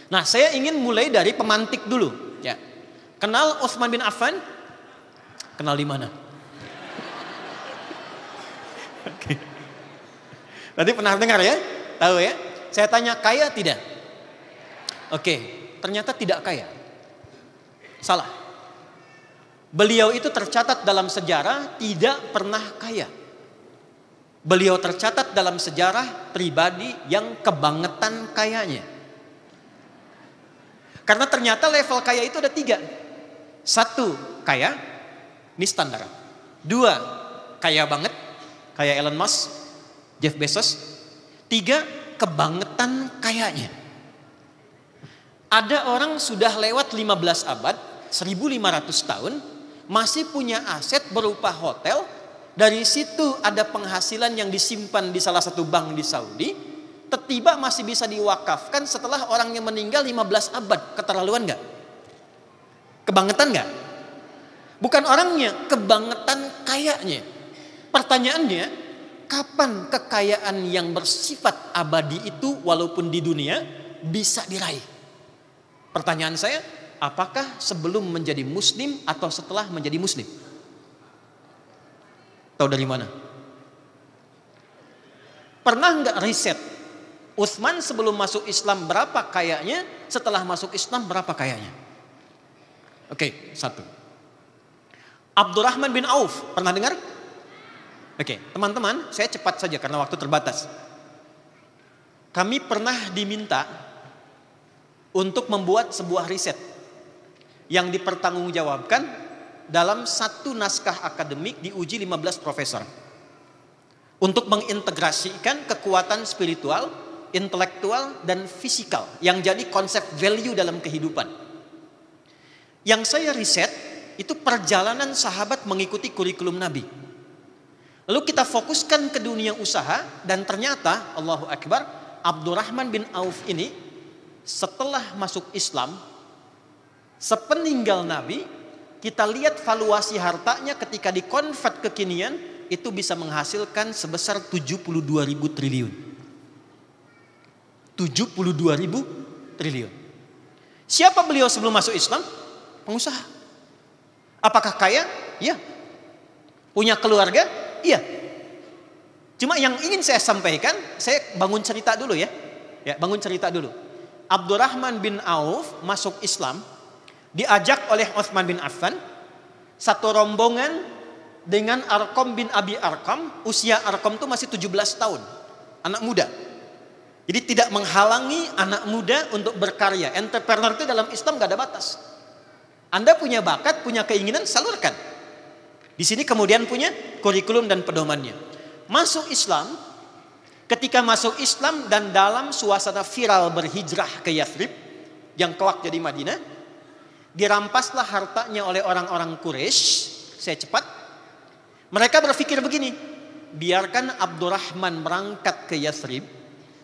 Nah, saya ingin mulai dari pemantik dulu. Ya. Kenal Utsman bin Affan? Kenal di mana? Oke. Tadi pernah dengar ya? Tahu ya? Saya tanya kaya tidak? Oke, ternyata tidak kaya. Salah. Beliau itu tercatat dalam sejarah tidak pernah kaya. Beliau tercatat dalam sejarah pribadi yang kebangetan kayanya. Karena ternyata level kaya itu ada 3. 1, kaya, ini standar. 2, kaya banget, kayak Elon Musk, Jeff Bezos. 3, kebangetan kayanya. Ada orang sudah lewat 15 abad, 1500 tahun, masih punya aset berupa hotel. Dari situ ada penghasilan yang disimpan di salah satu bank di Saudi. Tiba-tiba masih bisa diwakafkan setelah orangnya meninggal 15 abad. Keterlaluan gak? Kebangetan gak? Bukan orangnya, kebangetan kayanya. Pertanyaannya, kapan kekayaan yang bersifat abadi itu walaupun di dunia bisa diraih? Pertanyaan saya, apakah sebelum menjadi muslim atau setelah menjadi muslim? Tahu dari mana? Pernah nggak riset Utsman sebelum masuk Islam berapa kayanya, setelah masuk Islam berapa kayanya? Oke, 1. Abdurrahman bin Auf, pernah dengar? Oke, teman-teman, saya cepat saja karena waktu terbatas. Kami pernah diminta untuk membuat sebuah riset yang dipertanggungjawabkan dalam satu naskah akademik diuji 15 profesor untuk mengintegrasikan kekuatan spiritual, intelektual, dan fisikal yang jadi konsep value dalam kehidupan. Yang saya riset itu perjalanan sahabat mengikuti kurikulum Nabi. Lalu kita fokuskan ke dunia usaha dan ternyata Allahu Akbar, Abdurrahman bin Auf ini setelah masuk Islam, sepeninggal Nabi, kita lihat valuasi hartanya ketika dikonvert kekinian itu bisa menghasilkan sebesar 72.000 triliun. 72.000 triliun. Siapa beliau sebelum masuk Islam? Pengusaha. Apakah kaya? Iya. Punya keluarga? Iya. Cuma yang ingin saya sampaikan, saya bangun cerita dulu ya. Ya, bangun cerita dulu. Abdurrahman bin Auf masuk Islam diajak oleh Utsman bin Affan, satu rombongan dengan Arqam bin Abi Arqam. Usia Arqam itu masih 17 tahun, anak muda. Jadi tidak menghalangi anak muda untuk berkarya. Entrepreneur itu dalam Islam gak ada batas. Anda punya bakat, punya keinginan, salurkan. Di sini kemudian punya kurikulum dan pedomannya. Masuk Islam, ketika masuk Islam dan dalam suasana viral berhijrah ke Yathrib yang kelak jadi Madinah, dirampaslah hartanya oleh orang-orang Quraisy. Saya cepat. Mereka berpikir begini, biarkan Abdurrahman berangkat ke Yathrib.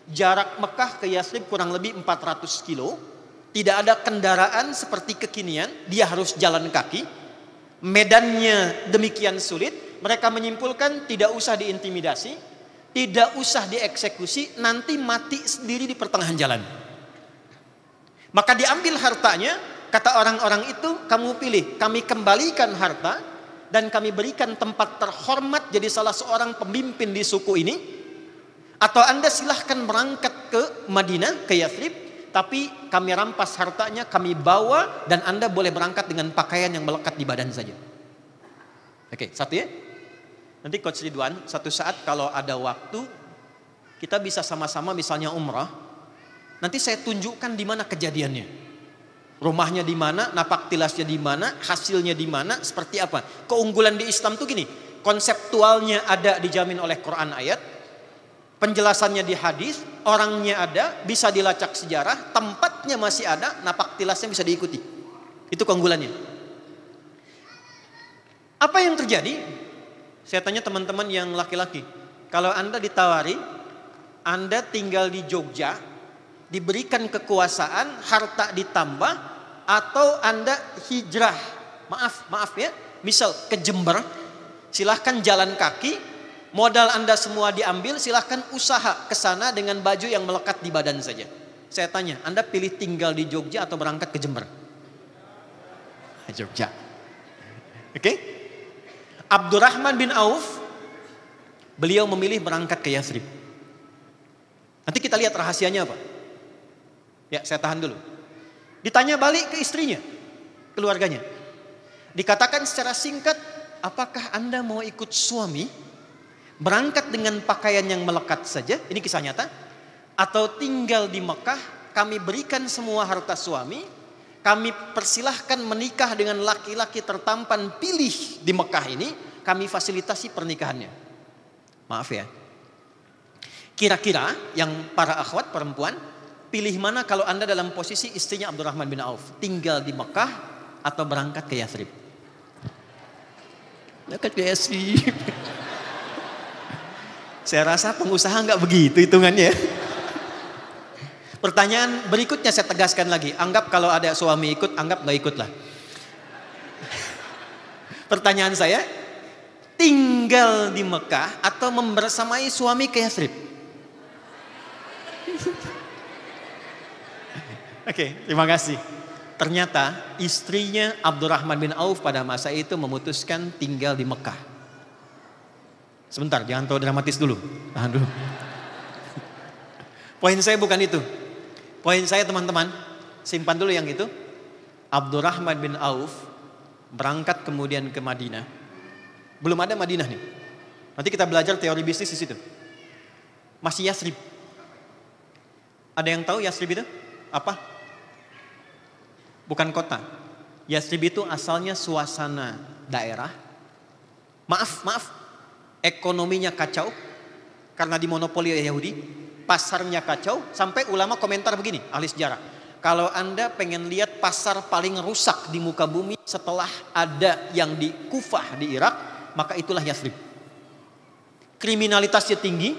Jarak Mekah ke Yathrib kurang lebih 400 kilo. Tidak ada kendaraan seperti kekinian, dia harus jalan kaki. Medannya demikian sulit. Mereka menyimpulkan tidak usah diintimidasi, tidak usah dieksekusi, nanti mati sendiri di pertengahan jalan. Maka diambil hartanya. Kata orang-orang itu, kamu pilih, kami kembalikan harta dan kami berikan tempat terhormat jadi salah seorang pemimpin di suku ini, atau Anda silahkan berangkat ke Madinah, ke Yathrib, tapi kami rampas hartanya, kami bawa, dan Anda boleh berangkat dengan pakaian yang melekat di badan saja. Oke, satu ya. Nanti Coach Ridwan, satu saat kalau ada waktu, kita bisa sama-sama misalnya umrah, nanti saya tunjukkan di mana kejadiannya. Rumahnya di mana, napak tilasnya di mana, hasilnya di mana, seperti apa. Keunggulan di Islam tuh gini, konseptualnya ada dijamin oleh Quran ayat, penjelasannya di hadis, orangnya ada, bisa dilacak sejarah, tempatnya masih ada, napak tilasnya bisa diikuti. Itu keunggulannya. Apa yang terjadi? Saya tanya teman-teman yang laki-laki, kalau Anda ditawari, Anda tinggal di Jogja, diberikan kekuasaan, harta ditambah, atau Anda hijrah, maaf ya, misal ke Jember, silahkan jalan kaki, modal Anda semua diambil, silahkan usaha ke sana dengan baju yang melekat di badan saja. Saya tanya, Anda pilih tinggal di Jogja atau berangkat ke Jember? Jogja. Oke? Abdurrahman bin Auf, beliau memilih berangkat ke Yathrib. Nanti kita lihat rahasianya apa. Ya, saya tahan dulu. Ditanya balik ke istrinya, keluarganya. Dikatakan secara singkat, apakah Anda mau ikut suami berangkat dengan pakaian yang melekat saja? Ini kisah nyata. Atau tinggal di Mekah, kami berikan semua harta suami, kami persilahkan menikah dengan laki-laki tertampan pilih di Mekah ini, kami fasilitasi pernikahannya. Maaf ya. Kira-kira yang para akhwat perempuan, pilih mana kalau Anda dalam posisi istrinya Abdurrahman bin Auf? Tinggal di Mekah atau berangkat ke Yathrib? Berangkat ke Yathrib. Saya rasa pengusaha nggak begitu hitungannya. Pertanyaan berikutnya saya tegaskan lagi. Anggap kalau ada suami ikut, anggap nggak ikut lah. Pertanyaan saya, tinggal di Mekah atau membersamai suami ke Yathrib? Oke, terima kasih. Ternyata istrinya Abdurrahman bin Auf pada masa itu memutuskan tinggal di Mekah. Sebentar, jangan terlalu dramatis dulu. Tahan dulu. Poin saya bukan itu. Poin saya teman-teman, simpan dulu yang itu. Abdurrahman bin Auf berangkat kemudian ke Madinah. Belum ada Madinah nih. Nanti kita belajar teori bisnis di situ. Masih Yathrib. Ada yang tahu Yathrib itu apa? Bukan kota. Yathrib itu asalnya suasana daerah. Maaf. Ekonominya kacau karena dimonopoli oleh Yahudi. Pasarnya kacau, sampai ulama komentar begini, ahli sejarah. Kalau Anda pengen lihat pasar paling rusak di muka bumi setelah ada yang di Kufah di Irak, maka itulah Yathrib. Kriminalitasnya tinggi,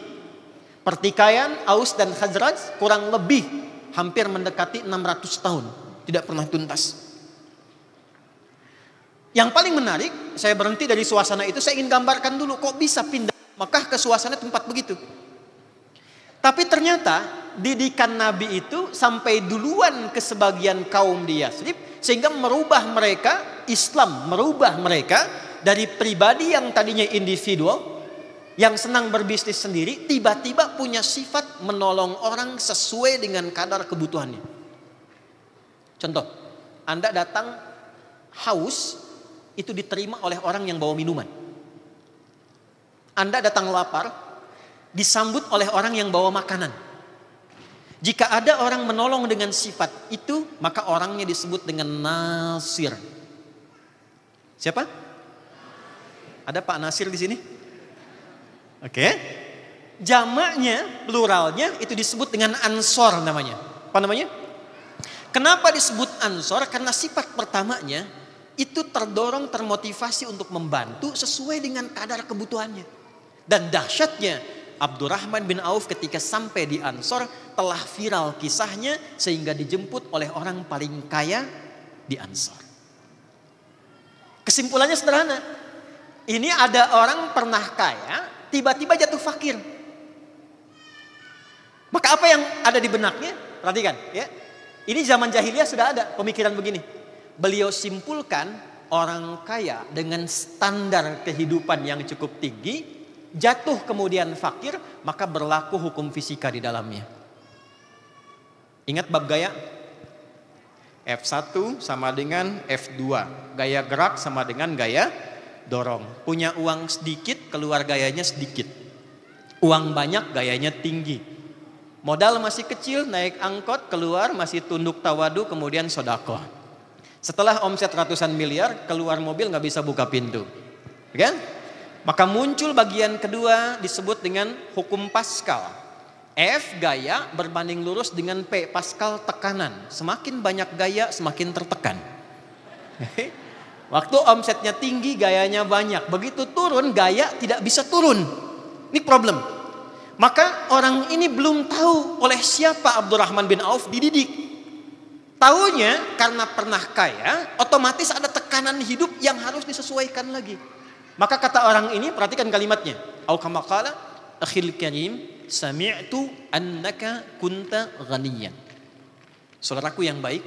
pertikaian Aus dan Khazraj kurang lebih hampir mendekati 600 tahun, tidak pernah tuntas. Yang paling menarik, saya berhenti dari suasana itu, saya ingin gambarkan dulu kok bisa pindah Mekah ke suasana tempat begitu. Tapi ternyata didikan Nabi itu sampai duluan ke sebagian kaum di Yathrib, sehingga merubah mereka, Islam merubah mereka dari pribadi yang tadinya individual, yang senang berbisnis sendiri, tiba-tiba punya sifat menolong orang sesuai dengan kadar kebutuhannya. Contoh, Anda datang haus, itu diterima oleh orang yang bawa minuman. Anda datang lapar, disambut oleh orang yang bawa makanan. Jika ada orang menolong dengan sifat itu, maka orangnya disebut dengan Nasir. Siapa? Ada Pak Nasir di sini? Oke. Jamaknya, pluralnya itu disebut dengan Ansor namanya. Apa namanya? Kenapa disebut Ansor? Karena sifat pertamanya itu terdorong, termotivasi untuk membantu sesuai dengan kadar kebutuhannya. Dan dahsyatnya, Abdurrahman bin Auf ketika sampai di Ansor telah viral kisahnya sehingga dijemput oleh orang paling kaya di Ansor. Kesimpulannya sederhana. Ini ada orang pernah kaya, tiba-tiba jatuh fakir. Maka apa yang ada di benaknya? Perhatikan ya. Ini zaman jahiliyah sudah ada pemikiran begini. Beliau simpulkan orang kaya dengan standar kehidupan yang cukup tinggi, jatuh kemudian fakir, maka berlaku hukum fisika di dalamnya. Ingat bab gaya? F1 sama dengan F2. Gaya gerak sama dengan gaya dorong. Punya uang sedikit, keluar gayanya sedikit. Uang banyak, gayanya tinggi. Modal masih kecil, naik angkot, keluar masih tunduk tawadu, kemudian sodako. Setelah omset ratusan miliar, keluar mobil nggak bisa buka pintu. Kan? Maka muncul bagian kedua disebut dengan hukum Pascal. F gaya berbanding lurus dengan P, Pascal tekanan. Semakin banyak gaya semakin tertekan. Waktu omsetnya tinggi gayanya banyak. Begitu turun gaya tidak bisa turun. Ini problem. Maka orang ini belum tahu oleh siapa Abdurrahman bin Auf dididik. Taunya karena pernah kaya otomatis ada tekanan hidup yang harus disesuaikan lagi. Maka kata orang ini, perhatikan kalimatnya. Au kama qala akhil karim sami'tu annaka kunta ghaniyan. Saudaraku yang baik,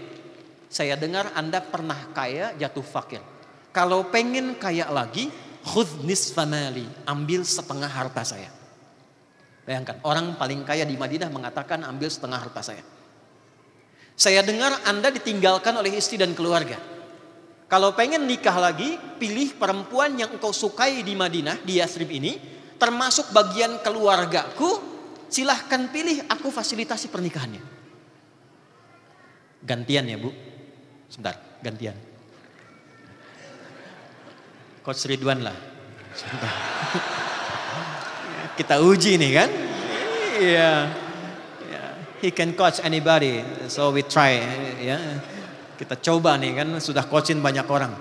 saya dengar Anda pernah kaya jatuh fakir. Kalau pengen kaya lagi, khudh nisfa mali, ambil setengah harta saya. Bayangkan, orang paling kaya di Madinah mengatakan ambil setengah harta saya. Saya dengar Anda ditinggalkan oleh istri dan keluarga. Kalau pengen nikah lagi, pilih perempuan yang engkau sukai di Madinah, di Yathrib ini, termasuk bagian keluargaku, silahkan pilih, aku fasilitasi pernikahannya. Gantian ya Bu, sebentar, gantian. Coach Ridwan lah. Sebentar. Kita uji nih kan. Iya. He can coach anybody, so we try. Ya. Kita coba nih kan, sudah coachin banyak orang.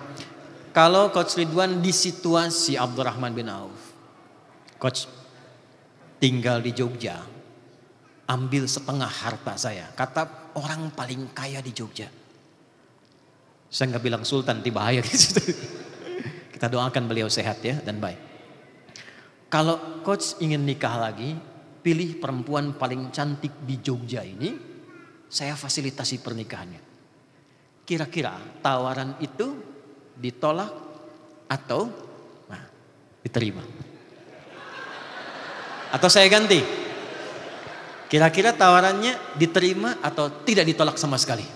Kalau Coach Ridwan di situasi Abdurrahman bin Auf, Coach tinggal di Jogja, ambil setengah harta saya. Kata orang paling kaya di Jogja. Saya nggak bilang sultan, tiba bahaya gitu. Kita doakan beliau sehat ya dan baik. Kalau coach ingin nikah lagi, pilih perempuan paling cantik di Jogja ini, saya fasilitasi pernikahannya. Kira-kira tawaran itu ditolak atau diterima? Atau saya ganti? Kira-kira tawarannya diterima atau tidak ditolak sama sekali?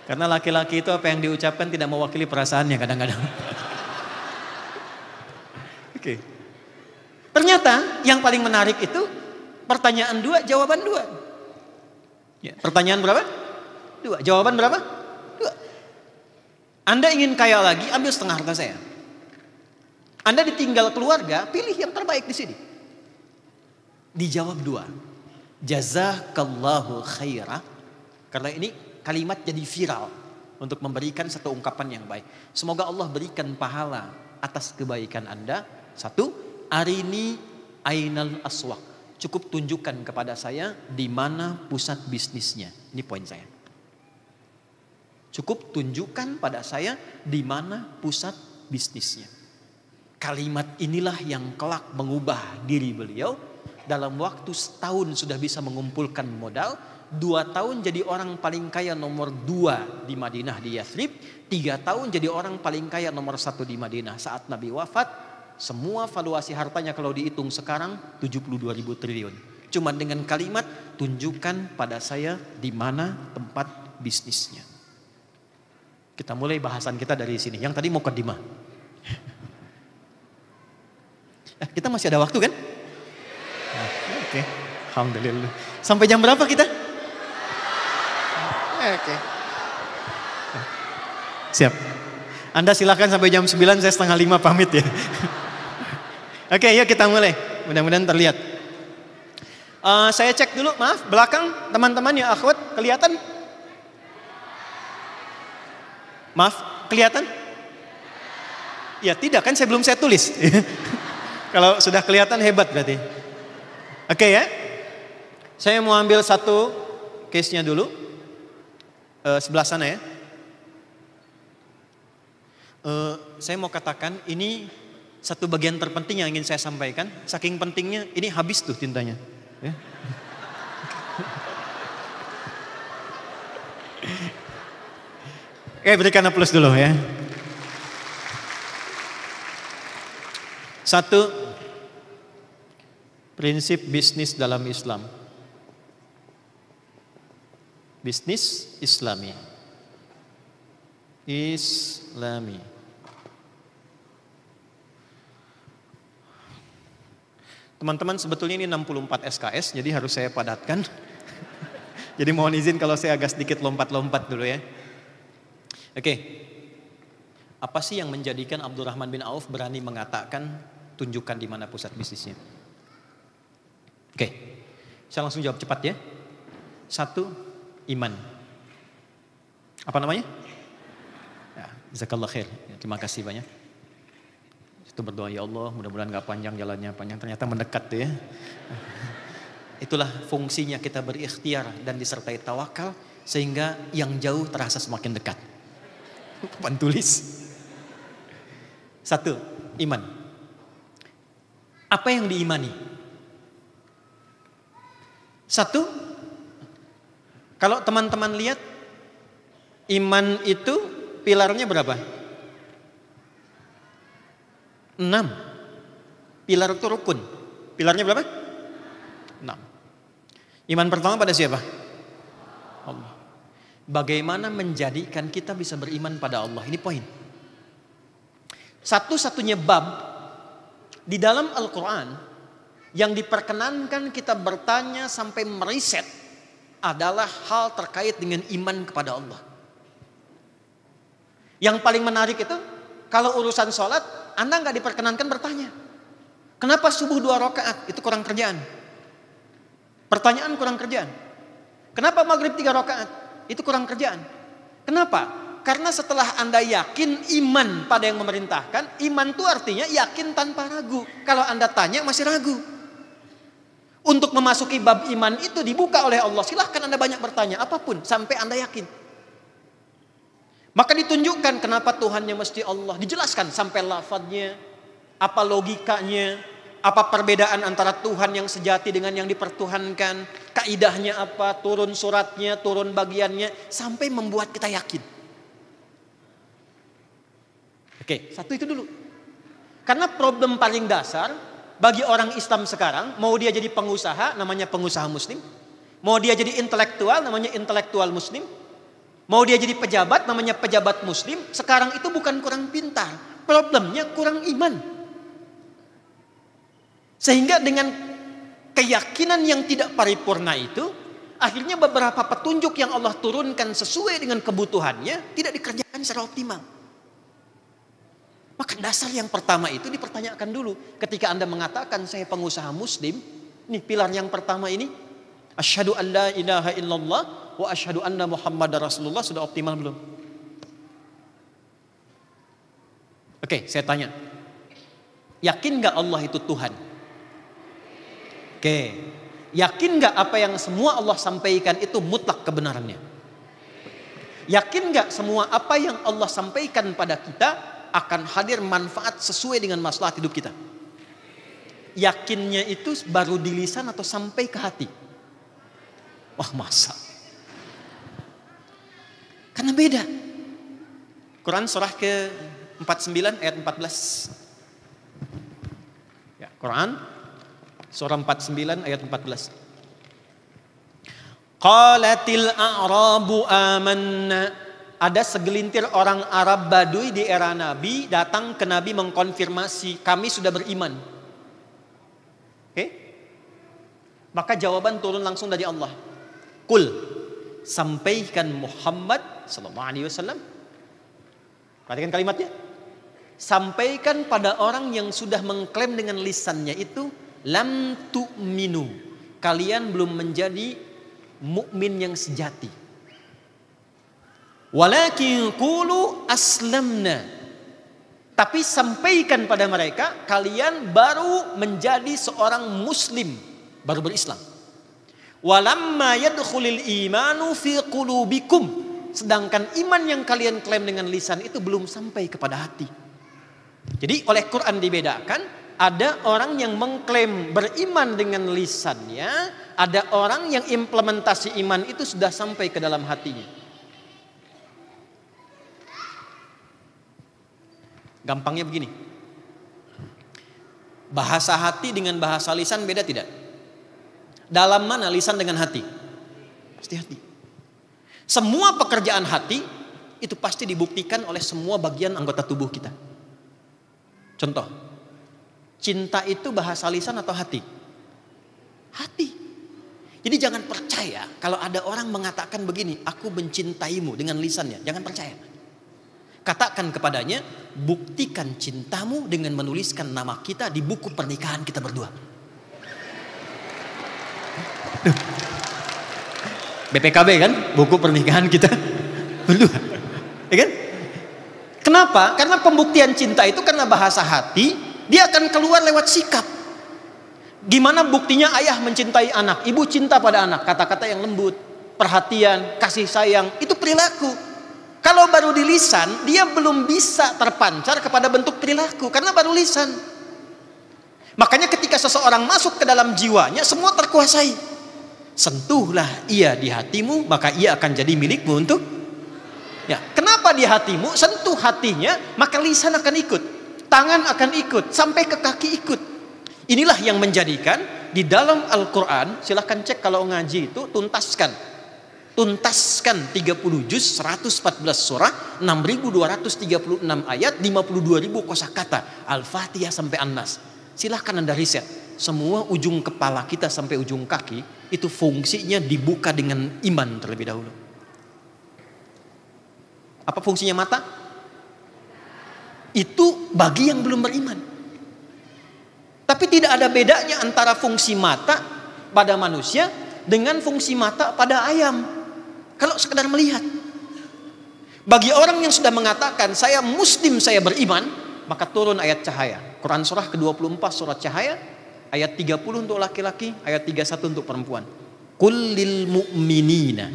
Karena laki-laki itu apa yang diucapkan tidak mewakili perasaannya kadang-kadang. Oke. Ternyata yang paling menarik itu pertanyaan 2, jawaban 2. Ya, pertanyaan berapa? 2. Jawaban berapa? 2. Anda ingin kaya lagi, ambil setengah harta saya. Anda ditinggal keluarga, pilih yang terbaik di sini. Dijawab 2. Jazakallahu khairah. Karena ini kalimat jadi viral untuk memberikan satu ungkapan yang baik. Semoga Allah berikan pahala atas kebaikan Anda. 1, arini ainal aswaq. Cukup tunjukkan kepada saya di mana pusat bisnisnya. Ini poin saya. Cukup tunjukkan pada saya di mana pusat bisnisnya. Kalimat inilah yang kelak mengubah diri beliau. Dalam waktu setahun sudah bisa mengumpulkan modal. 2 tahun jadi orang paling kaya nomor 2 di Madinah, di Yathrib. 3 tahun jadi orang paling kaya nomor 1 di Madinah. Saat Nabi wafat, semua valuasi hartanya kalau dihitung sekarang 72.000 triliun. Cuma dengan kalimat, tunjukkan pada saya di mana tempat bisnisnya. Kita mulai bahasan kita dari sini. Yang tadi mukaddimah. Kita masih ada waktu kan? Oke. Alhamdulillah. Sampai jam berapa kita? Oke. Siap. Anda silakan sampai jam 9, saya setengah 5 pamit ya. Oke, yuk kita mulai. Mudah-mudahan terlihat. Saya cek dulu, maaf, belakang teman-teman ya akhwat, kelihatan? Maaf, kelihatan? Ya tidak kan, belum saya tulis. Kalau sudah kelihatan hebat berarti. Oke ya. Saya mau ambil satu case-nya dulu. Sebelah sana ya. Saya mau katakan ini satu bagian terpenting yang ingin saya sampaikan. Saking pentingnya ini habis tuh tintanya. Ya. Oke, berikan aplaus dulu ya. 1, prinsip bisnis dalam Islam. Bisnis Islami. Teman-teman, sebetulnya ini 64 SKS, jadi harus saya padatkan. Jadi mohon izin kalau saya agak sedikit lompat-lompat dulu ya. Oke. Apa sih yang menjadikan Abdurrahman bin Auf berani mengatakan tunjukkan di mana pusat bisnisnya? Oke. Saya langsung jawab cepat ya. 1, iman. Apa namanya? Ya, jazakallah khair. Ya, terima kasih banyak. Itu berdoa, ya Allah mudah-mudahan gak panjang jalannya, panjang ternyata mendekat tuh ya. Itulah fungsinya kita berikhtiar dan disertai tawakal sehingga yang jauh terasa semakin dekat. Papan tulis. 1, iman. Apa yang diimani? Satu, kalau teman-teman lihat, iman itu pilarnya berapa? 6. Pilar itu rukun. Pilarnya berapa? 6. Iman pertama pada siapa? Allah. Bagaimana menjadikan kita bisa beriman pada Allah? Ini poin. Satu-satunya bab di dalam Al-Quran yang diperkenankan kita bertanya sampai meriset adalah hal terkait dengan iman kepada Allah. Yang paling menarik itu, kalau urusan sholat, Anda nggak diperkenankan bertanya. Kenapa subuh 2 rakaat? Itu kurang kerjaan. Pertanyaan kurang kerjaan. Kenapa maghrib 3 rakaat? Itu kurang kerjaan. Kenapa? Karena setelah Anda yakin iman pada yang memerintahkan, iman itu artinya yakin tanpa ragu. Kalau Anda tanya masih ragu. Untuk memasuki bab iman itu dibuka oleh Allah. Silahkan Anda banyak bertanya apapun sampai Anda yakin. Maka ditunjukkan kenapa Tuhannya mesti Allah. Dijelaskan sampai lafadznya, apa logikanya, apa perbedaan antara Tuhan yang sejati dengan yang dipertuhankan, kaidahnya apa, turun suratnya, turun bagiannya, sampai membuat kita yakin. Oke, satu itu dulu. Karena problem paling dasar bagi orang Islam sekarang, mau dia jadi pengusaha, namanya pengusaha muslim. Mau dia jadi intelektual, namanya intelektual muslim. Mau dia jadi pejabat, namanya pejabat muslim. Sekarang itu bukan kurang pintar, problemnya kurang iman. Sehingga dengan keyakinan yang tidak paripurna itu, akhirnya beberapa petunjuk yang Allah turunkan sesuai dengan kebutuhannya tidak dikerjakan secara optimal. Maka dasar yang pertama itu dipertanyakan dulu. Ketika Anda mengatakan saya pengusaha muslim, nih pilar yang pertama ini, asyhadu an la ilaha illallah wa asyhadu anna muhammadar rasulullah, sudah optimal belum? Oke, saya tanya. Yakin gak Allah itu Tuhan? Oke, yakin gak apa yang semua Allah sampaikan itu mutlak kebenarannya? Yakin gak semua apa yang Allah sampaikan pada kita akan hadir manfaat sesuai dengan maslahat hidup kita? Yakinnya itu baru di lisan atau sampai ke hati? Wah, masa? Karena beda. Quran surah ke-49 ayat 14. Ya, Quran surah 49 ayat 14. Qalatil a'rabu amanna. Ada segelintir orang Arab Baduy di era Nabi datang ke Nabi mengkonfirmasi, kami sudah beriman. Oke? Maka jawaban turun langsung dari Allah. Qul, sampaikan Muhammad sallallahu alaihi wasallam. Perhatikan kalimatnya. Sampaikan pada orang yang sudah mengklaim dengan lisannya itu, lam tu'minu, kalian belum menjadi mukmin yang sejati. Walakin qulu aslamna, tapi sampaikan pada mereka kalian baru menjadi seorang muslim, baru berislam. Walamma yadkhulul imanu fi qulubikum, sedangkan iman yang kalian klaim dengan lisan itu belum sampai kepada hati. Jadi oleh Quran dibedakan. Ada orang yang mengklaim beriman dengan lisannya, ada orang yang implementasi iman itu sudah sampai ke dalam hatinya. Gampangnya begini. Bahasa hati dengan bahasa lisan beda tidak? Dalam mana lisan dengan hati? Pasti hati. Semua pekerjaan hati itu pasti dibuktikan oleh semua bagian anggota tubuh kita. Contoh, cinta itu bahasa lisan atau hati? Hati. Jadi jangan percaya kalau ada orang mengatakan begini, aku mencintaimu dengan lisannya. Jangan percaya. Katakan kepadanya, buktikan cintamu dengan menuliskan nama kita di buku pernikahan kita berdua. BPKB kan, buku pernikahan kita berdua. Ya kan? Kenapa? Karena pembuktian cinta itu karena bahasa hati, dia akan keluar lewat sikap. Gimana buktinya ayah mencintai anak, ibu cinta pada anak, kata-kata yang lembut, perhatian, kasih sayang, itu perilaku. Kalau baru di lisan, dia belum bisa terpancar kepada bentuk perilaku karena baru lisan. Makanya ketika seseorang masuk ke dalam jiwanya, semua terkuasai. Sentuhlah ia di hatimu, maka ia akan jadi milikmu untuk ya. Kenapa di hatimu? Sentuh hatinya, maka lisan akan ikut, tangan akan ikut, sampai ke kaki ikut. Inilah yang menjadikan di dalam Al-Quran, silahkan cek kalau ngaji itu, tuntaskan 30 juz, 114 surah, 6.236 ayat, 52.000 kosakata, Al-Fatihah sampai An-Nas. Silahkan Anda riset, semua ujung kepala kita sampai ujung kaki itu fungsinya dibuka dengan iman terlebih dahulu. Apa fungsinya mata? Itu bagi yang belum beriman. Tapi tidak ada bedanya antara fungsi mata pada manusia dengan fungsi mata pada ayam. Kalau sekedar melihat. Bagi orang yang sudah mengatakan saya muslim, saya beriman, maka turun ayat cahaya. Quran surah ke-24 surat cahaya, ayat 30 untuk laki-laki, ayat 31 untuk perempuan. Qul lil mu'minina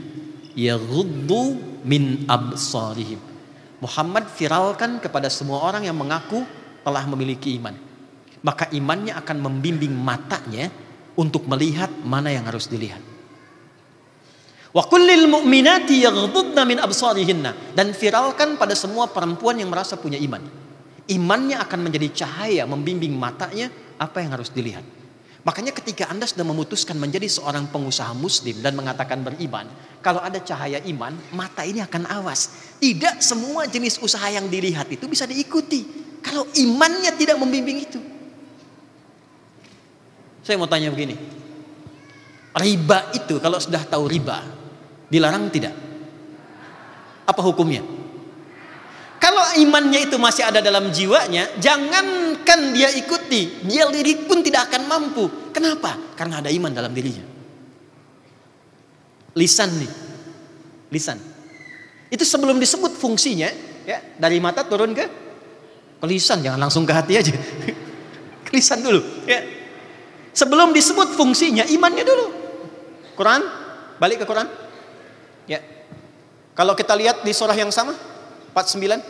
yaghuddu min absarihim. Muhammad viralkan kepada semua orang yang mengaku telah memiliki iman. Maka imannya akan membimbing matanya untuk melihat mana yang harus dilihat. Wa kullil mu'minati yaghdudna min absarihinna, dan viralkan pada semua perempuan yang merasa punya iman. Imannya akan menjadi cahaya membimbing matanya apa yang harus dilihat. Makanya ketika Anda sudah memutuskan menjadi seorang pengusaha muslim dan mengatakan beriman, kalau ada cahaya iman, mata ini akan awas. Tidak semua jenis usaha yang dilihat itu bisa diikuti kalau imannya tidak membimbing itu. Saya mau tanya begini, riba itu kalau sudah tahu riba, dilarang tidak? Apa hukumnya? Kalau imannya itu masih ada dalam jiwanya, jangankan dia ikuti, dia lirik pun tidak akan mampu. Kenapa? Karena ada iman dalam dirinya. Lisan nih, lisan. Itu sebelum disebut fungsinya, ya, dari mata turun ke lisan, jangan langsung ke hati aja. Ke lisan dulu, ya. Sebelum disebut fungsinya, imannya dulu. Quran, balik ke Quran. Ya. Kalau kita lihat di surah yang sama, 49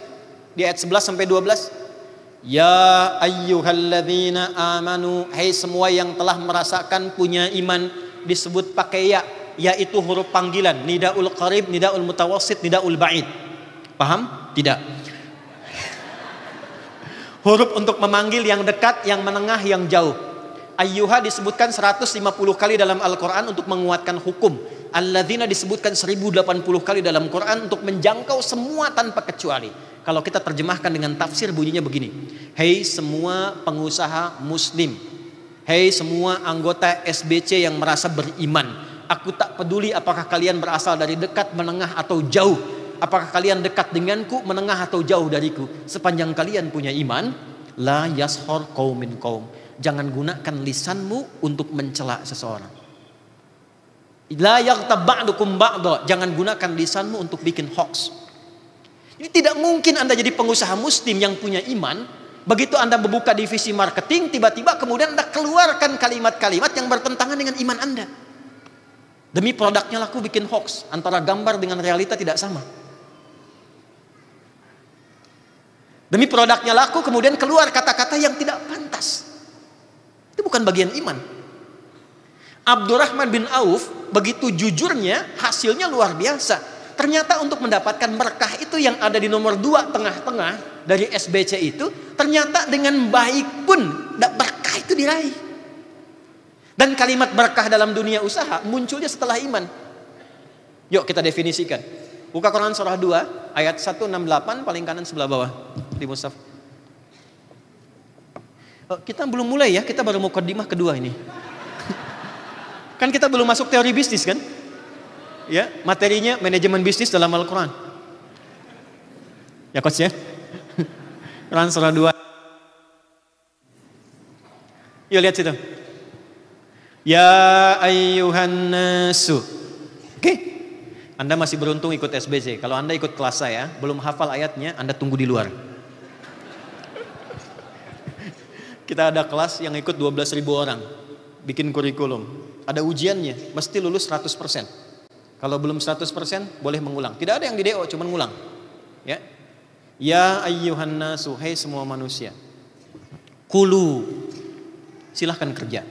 di ayat 11 sampai 12. Ya ayyuhalladzina amanu, hai semua yang telah merasakan punya iman, disebut pakai ya, yaitu huruf panggilan, nidaul qarib, nidaul mutawassit, nidaul ba'id. Paham? Tidak. Huruf untuk memanggil yang dekat, yang menengah, yang jauh. Ayyuha disebutkan 150 kali dalam Al-Quran untuk menguatkan hukum. Alladzina disebutkan 1080 kali dalam Quran untuk menjangkau semua tanpa kecuali. Kalau kita terjemahkan dengan tafsir bunyinya begini. Hei semua pengusaha muslim, hei semua anggota SBC yang merasa beriman, aku tak peduli apakah kalian berasal dari dekat, menengah atau jauh, apakah kalian dekat denganku, menengah atau jauh dariku, sepanjang kalian punya iman, la yashor qaumin qaum. Jangan gunakan lisanmu untuk mencela seseorang. La yaghtab ba'dukum ba'da, jangan gunakan lisanmu untuk bikin hoax. Ini tidak mungkin Anda jadi pengusaha muslim yang punya iman, begitu Anda membuka divisi marketing, tiba-tiba kemudian Anda keluarkan kalimat-kalimat yang bertentangan dengan iman Anda. Demi produknya laku bikin hoax, antara gambar dengan realita tidak sama. Demi produknya laku kemudian keluar kata-kata yang tidak pantas. Itu bukan bagian iman. Abdurrahman bin Auf begitu jujurnya, hasilnya luar biasa. Ternyata untuk mendapatkan berkah itu yang ada di nomor 2 tengah-tengah dari SBC itu, ternyata dengan baik pun berkah itu diraih. Dan kalimat berkah dalam dunia usaha munculnya setelah iman. Yuk kita definisikan. Buka Quran surah 2 ayat 168 paling kanan sebelah bawah di mushaf. Kita belum mulai ya, kita baru mukaddimah kedua ini. Kan kita belum masuk teori bisnis kan? Ya, materinya manajemen bisnis dalam Al-Quran. Ya coach ya. Quran surah 2. Yuk lihat situ. Ya ayyuhan nasu. Oke. Anda masih beruntung ikut SBC. Kalau Anda ikut kelas saya, belum hafal ayatnya, Anda tunggu di luar. Kita ada kelas yang ikut 12.000 orang. Bikin kurikulum. Ada ujiannya, mesti lulus 100%. Kalau belum 100% boleh mengulang. Tidak ada yang di DO, cuma ngulang. Ya. Ya ayyuhan nasu, hai semua manusia. Kulu. Silahkan kerja.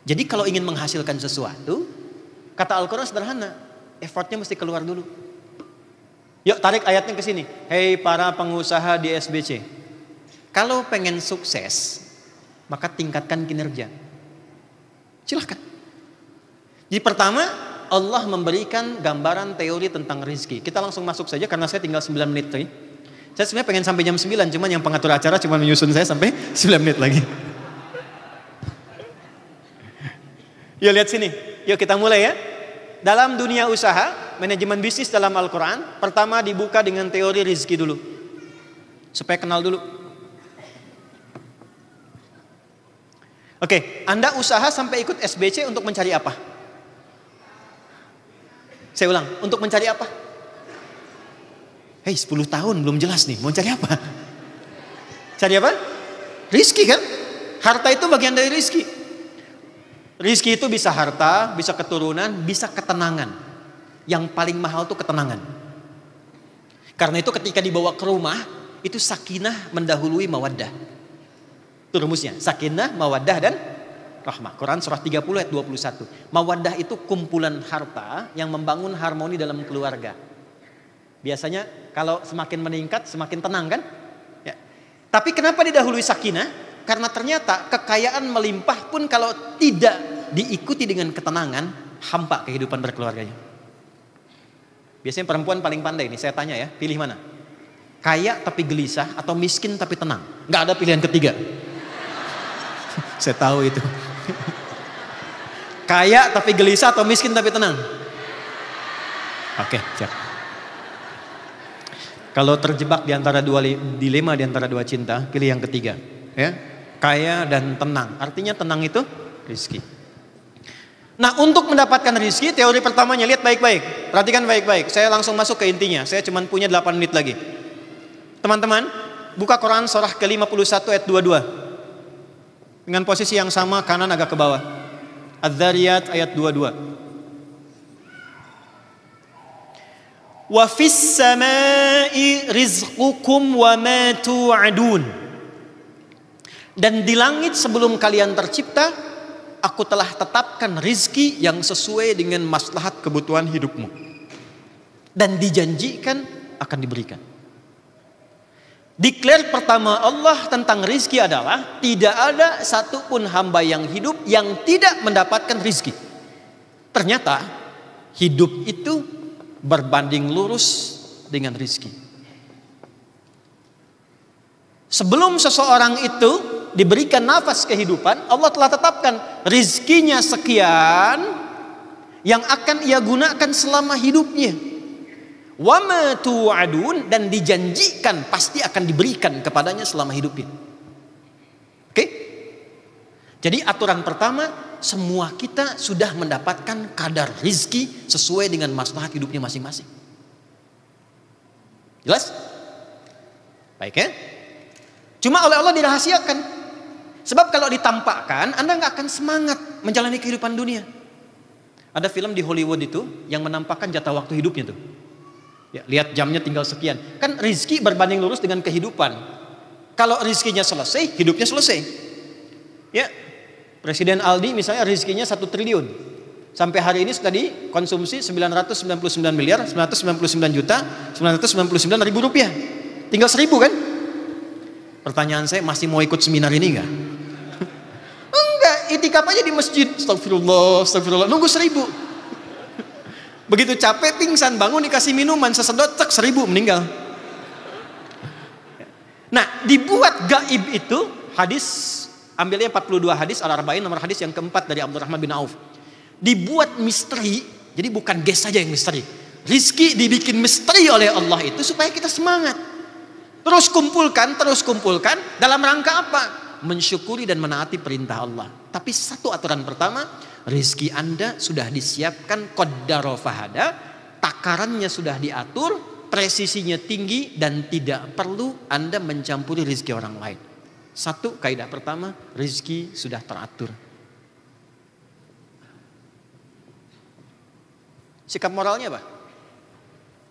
Jadi kalau ingin menghasilkan sesuatu, kata Al-Quran sederhana, effortnya mesti keluar dulu. Yuk tarik ayatnya ke sini. Hei para pengusaha di SBC, kalau pengen sukses, maka tingkatkan kinerja. Silahkan. Jadi pertama, Allah memberikan gambaran teori tentang rizki. Kita langsung masuk saja karena saya tinggal 9 menit tadi. Saya sebenarnya pengen sampai jam 9, cuman yang pengatur acara cuma menyusun saya sampai 9 menit lagi. Yuk lihat sini. Yuk kita mulai ya. Dalam dunia usaha, manajemen bisnis dalam Al-Quran, pertama dibuka dengan teori rizki dulu. Supaya kenal dulu. Oke, Anda usaha sampai ikut SBC untuk mencari apa? Saya ulang, untuk mencari apa? Hei, 10 tahun belum jelas nih, mau cari apa? Cari apa? Rizki kan? Harta itu bagian dari rizki. Rizki itu bisa harta, bisa keturunan, bisa ketenangan. Yang paling mahal itu ketenangan. Karena itu ketika dibawa ke rumah, itu sakinah mendahului mawaddah. Itu rumusnya, sakinah, mawaddah, dan rahmah. Quran surah 30 ayat 21. Mawaddah itu kumpulan harta yang membangun harmoni dalam keluarga. Biasanya kalau semakin meningkat, semakin tenang kan? Ya. Tapi kenapa didahului sakinah? Karena ternyata kekayaan melimpah pun kalau tidak diikuti dengan ketenangan, hampa kehidupan berkeluarganya. Biasanya perempuan paling pandai nih, saya tanya ya, pilih mana? Kaya tapi gelisah atau miskin tapi tenang? Nggak ada pilihan ketiga. Saya tahu itu. Kaya tapi gelisah atau miskin tapi tenang? Oke, siap. Kalau terjebak di antara dua dilema, di antara dua cinta, pilih yang ketiga. Ya, kaya dan tenang. Artinya tenang itu rizki. Nah, untuk mendapatkan rizki, teori pertamanya lihat baik-baik. Perhatikan baik-baik. Saya langsung masuk ke intinya. Saya cuma punya 8 menit lagi. Teman-teman, buka Quran surah ke-51 ayat 22. Dengan posisi yang sama, kanan agak ke bawah. Adz-Dzariyat ayat 22. Wa fis samai rizqukum wa ma tu'adun. Dan di langit sebelum kalian tercipta, aku telah tetapkan rizki yang sesuai dengan maslahat kebutuhan hidupmu. Dan dijanjikan akan diberikan. Declare pertama Allah tentang rizki adalah tidak ada satupun hamba yang hidup yang tidak mendapatkan rizki. Ternyata hidup itu berbanding lurus dengan rizki. Sebelum seseorang itu diberikan nafas kehidupan, Allah telah tetapkan rizkinya sekian yang akan ia gunakan selama hidupnya. Wa ma tu'adun, dan dijanjikan pasti akan diberikan kepadanya selama hidupnya. Oke? Jadi aturan pertama, semua kita sudah mendapatkan kadar rizki sesuai dengan maslahat hidupnya masing-masing. Jelas? Baik ya? Cuma oleh Allah dirahasiakan. Sebab kalau ditampakkan, Anda nggak akan semangat menjalani kehidupan dunia. Ada film di Hollywood itu yang menampakkan jatah waktu hidupnya tuh. Ya, lihat jamnya tinggal sekian. Kan rizki berbanding lurus dengan kehidupan. Kalau rizkinya selesai, hidupnya selesai. Ya, Presiden Aldi misalnya rizkinya 1 triliun. Sampai hari ini sudah dikonsumsi 999 miliar, 999 juta, 999 ribu rupiah. Tinggal 1000 kan? Pertanyaan saya, masih mau ikut seminar ini enggak? Enggak, itikaf aja di masjid. Astagfirullah, astagfirullah. Nunggu 1000. Begitu capek, pingsan, bangun dikasih minuman, sesedot, cek 1000 meninggal. Nah, dibuat gaib itu hadis, ambilnya 42 hadis Al-Arba'in, nomor hadis yang keempat dari Abdurrahman bin Auf. Dibuat misteri, jadi bukan guess saja yang misteri. Rizki dibikin misteri oleh Allah itu supaya kita semangat. Terus kumpulkan, dalam rangka apa? Mensyukuri dan menaati perintah Allah. Tapi satu aturan pertama, rizki Anda sudah disiapkan qaddara fahada, takarannya sudah diatur, presisinya tinggi, dan tidak perlu Anda mencampuri rizki orang lain. Satu kaidah pertama, rizki sudah teratur. Sikap moralnya apa?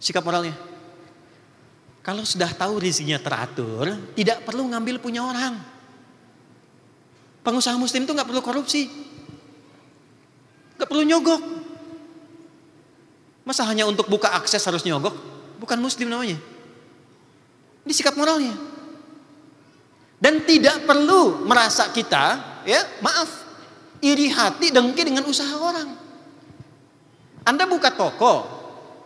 Sikap moralnya, kalau sudah tahu rizkinya teratur, tidak perlu ngambil punya orang. Pengusaha muslim itu nggak perlu korupsi. Gak perlu nyogok. Masa hanya untuk buka akses harus nyogok? Bukan muslim namanya. Ini sikap moralnya. Dan tidak perlu merasa kita, ya maaf, iri hati dengki dengan usaha orang. Anda buka toko,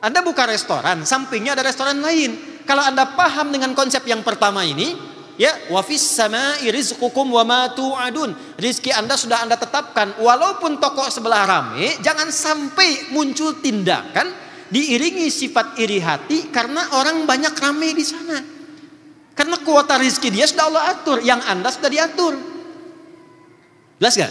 Anda buka restoran, sampingnya ada restoran lain. Kalau Anda paham dengan konsep yang pertama ini, ya, wa fis sama'i rizqukum wa ma tu'adun. Rizki Anda sudah Anda tetapkan. Walaupun toko sebelah rame, jangan sampai muncul tindakan diiringi sifat iri hati karena orang banyak rame di sana. Karena kuota rizki dia sudah Allah atur, yang Anda sudah diatur. Jelas gak?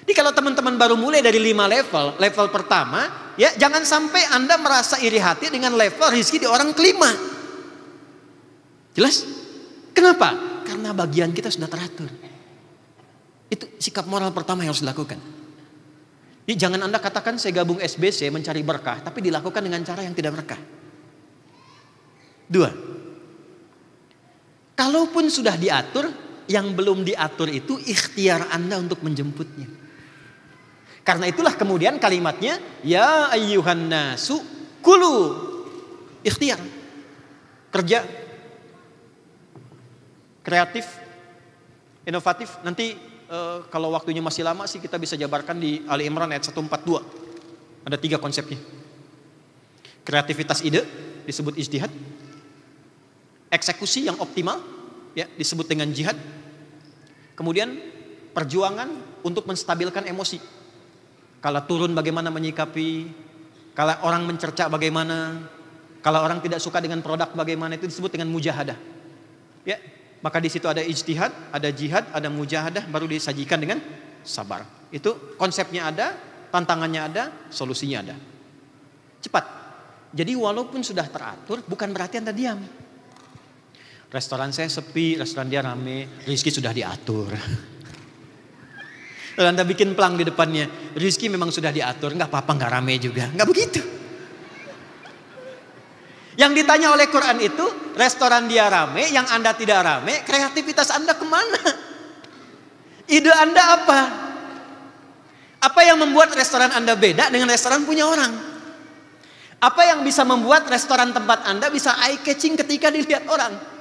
Jadi kalau teman-teman baru mulai dari 5 level, level pertama, ya jangan sampai Anda merasa iri hati dengan level rizki di orang kelima. Jelas? Kenapa? Karena bagian kita sudah teratur. Itu sikap moral pertama yang harus dilakukan. Jadi jangan Anda katakan saya gabung SBC mencari berkah, tapi dilakukan dengan cara yang tidak berkah. 2. Kalaupun sudah diatur, yang belum diatur itu ikhtiar Anda untuk menjemputnya. Karena itulah kemudian kalimatnya, ya ayyuhan nasu kulu. Ikhtiar. Kerja. Kreatif. Inovatif. Nanti kalau waktunya masih lama sih kita bisa jabarkan di Ali Imran ayat 142. Ada 3 konsepnya. Kreativitas ide disebut ijtihad. Eksekusi yang optimal ya disebut dengan jihad. Kemudian perjuangan untuk menstabilkan emosi. Kalau turun bagaimana menyikapi, kalau orang mencerca bagaimana, kalau orang tidak suka dengan produk bagaimana, itu disebut dengan mujahadah. Ya, maka di situ ada ijtihad, ada jihad, ada mujahadah, baru disajikan dengan sabar. Itu konsepnya ada, tantangannya ada, solusinya ada. Cepat. Jadi walaupun sudah teratur, bukan berarti Anda diam. Restoran saya sepi, restoran dia rame, rizki sudah diatur. Lalu Anda bikin pelang di depannya, rizki memang sudah diatur, nggak apa-apa, nggak rame juga, nggak begitu. Yang ditanya oleh Quran itu, restoran dia rame, yang Anda tidak rame, kreativitas Anda kemana? Ide Anda apa? Apa yang membuat restoran Anda beda dengan restoran punya orang? Apa yang bisa membuat restoran tempat Anda bisa eye catching ketika dilihat orang?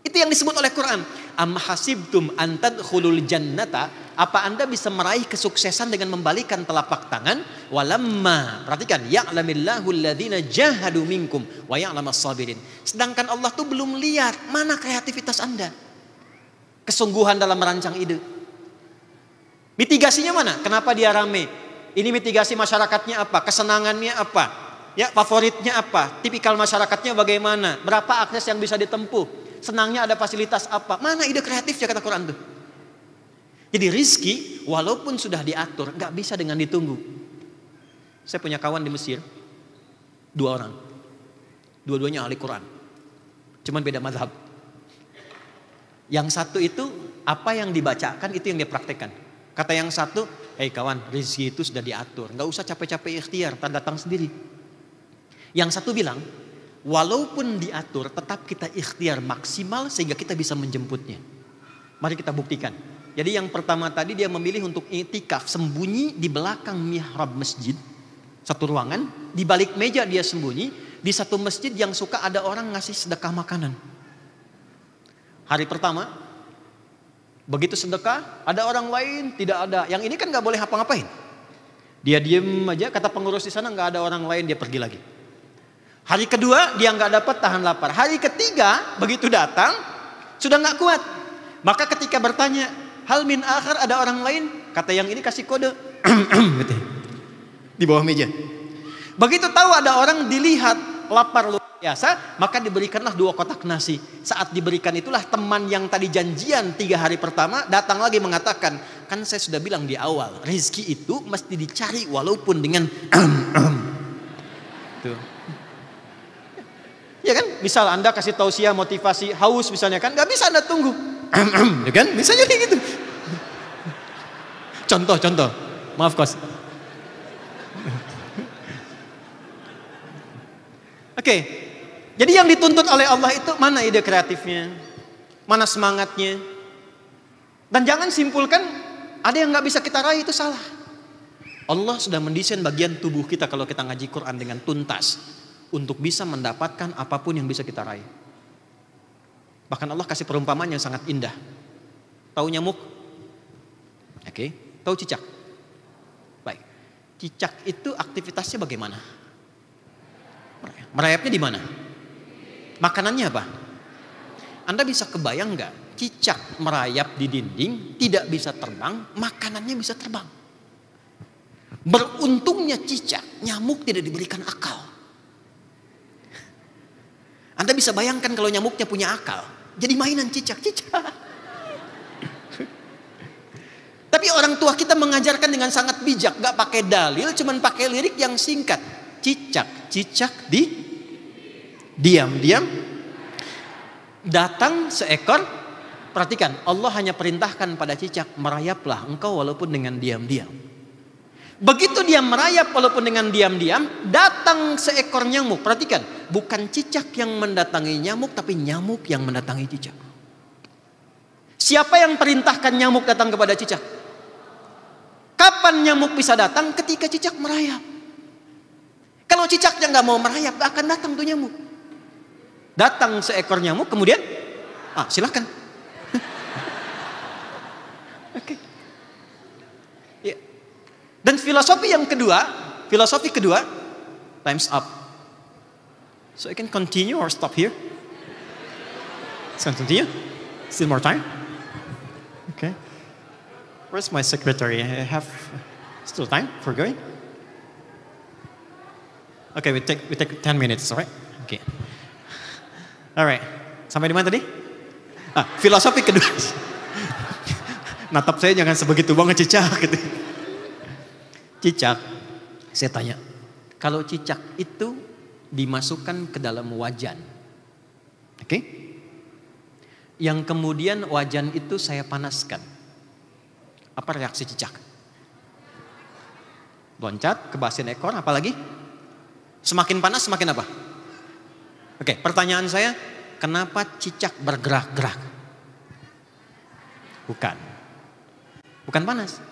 Itu yang disebut oleh Quran. Am hasibtum an tadkhulul jannata? Apa Anda bisa meraih kesuksesan dengan membalikan telapak tangan? Walamma, perhatikan, ya'lamillahu alladhina jahadu minkum wa ya'lamas sabirin. Sedangkan Allah tuh belum lihat mana kreativitas Anda. Kesungguhan dalam merancang ide. Mitigasinya mana? Kenapa dia rame? Ini mitigasi masyarakatnya apa? Kesenangannya apa? Ya, favoritnya apa? Tipikal masyarakatnya bagaimana? Berapa akses yang bisa ditempuh? Senangnya ada fasilitas apa? Mana ide kreatifnya kata Quran tuh? Jadi rizki walaupun sudah diatur gak bisa dengan ditunggu. Saya punya kawan di Mesir 2 orang. Dua-duanya ahli Quran. Cuman beda mazhab. Yang satu itu apa yang dibacakan itu yang dia praktekkan. Kata yang satu, hei kawan, rizki itu sudah diatur, gak usah capek-capek ikhtiar, datang sendiri. Yang satu bilang, walaupun diatur, tetap kita ikhtiar maksimal sehingga kita bisa menjemputnya. Mari kita buktikan. Jadi yang pertama tadi dia memilih untuk i'tikaf, sembunyi di belakang mihrab masjid. Satu ruangan, di balik meja dia sembunyi, di satu masjid yang suka ada orang ngasih sedekah makanan. Hari pertama, begitu sedekah, ada orang lain, tidak ada. Yang ini kan gak boleh apa-ngapain. Dia diem aja, kata pengurus di sana gak ada orang lain, dia pergi lagi. Hari kedua dia nggak dapat, tahan lapar. Hari ketiga begitu datang sudah nggak kuat. Maka ketika bertanya, hal min akhir, ada orang lain? Kata yang ini kasih kode gitu. Di bawah meja. Begitu tahu ada orang dilihat lapar luar biasa, maka diberikanlah 2 kotak nasi. Saat diberikan itulah teman yang tadi janjian 3 hari pertama datang lagi mengatakan, kan saya sudah bilang di awal, rizki itu mesti dicari walaupun dengan tuh. Ya kan, misal Anda kasih tausiah motivasi haus misalnya kan, nggak bisa Anda tunggu, ya kan, bisa jadi gitu. Contoh, maaf kos. Oke, jadi yang dituntut oleh Allah itu mana ide kreatifnya, mana semangatnya, dan jangan simpulkan ada yang nggak bisa kita raih itu salah. Allah sudah mendesain bagian tubuh kita kalau kita ngaji Quran dengan tuntas untuk bisa mendapatkan apapun yang bisa kita raih. Bahkan Allah kasih perumpamaan yang sangat indah. Tahu nyamuk? Oke. Tahu cicak? Baik. Cicak itu aktivitasnya bagaimana? Merayapnya di mana? Makanannya apa? Anda bisa kebayang nggak? Cicak merayap di dinding, tidak bisa terbang, makanannya bisa terbang. Beruntungnya cicak, nyamuk tidak diberikan akal. Anda bisa bayangkan kalau nyamuknya punya akal, jadi mainan cicak-cicak. Tapi orang tua kita mengajarkan dengan sangat bijak, gak pakai dalil, cuman pakai lirik yang singkat. Cicak-cicak diam-diam datang seekor. Perhatikan, Allah hanya perintahkan pada cicak, merayaplah engkau walaupun dengan diam-diam. Begitu dia merayap walaupun dengan diam-diam, datang seekor nyamuk. Perhatikan, bukan cicak yang mendatangi nyamuk, tapi nyamuk yang mendatangi cicak. Siapa yang perintahkan nyamuk datang kepada cicak? Kapan nyamuk bisa datang? Ketika cicak merayap. Kalau cicaknya nggak mau merayap, gak akan datang tuh nyamuk. Datang seekor nyamuk, kemudian, silakan. Oke. Ya. Dan filosofi kedua, time's up. So I can continue or stop here? Let's continue. Still more time? Okay. Where's my secretary? I have still time for going? Okay, we take 10 minutes, alright? Okay. Alright. Sampai di mana tadi? Filosofi kedua. Natap saya jangan sebegitu banget cicak gitu. Cicak, saya tanya, kalau cicak itu dimasukkan ke dalam wajan, oke? Yang kemudian wajan itu saya panaskan, apa reaksi cicak? Loncat, kebasin ekor, apalagi? Semakin panas semakin apa? Oke, pertanyaan saya, kenapa cicak bergerak-gerak? Bukan panas.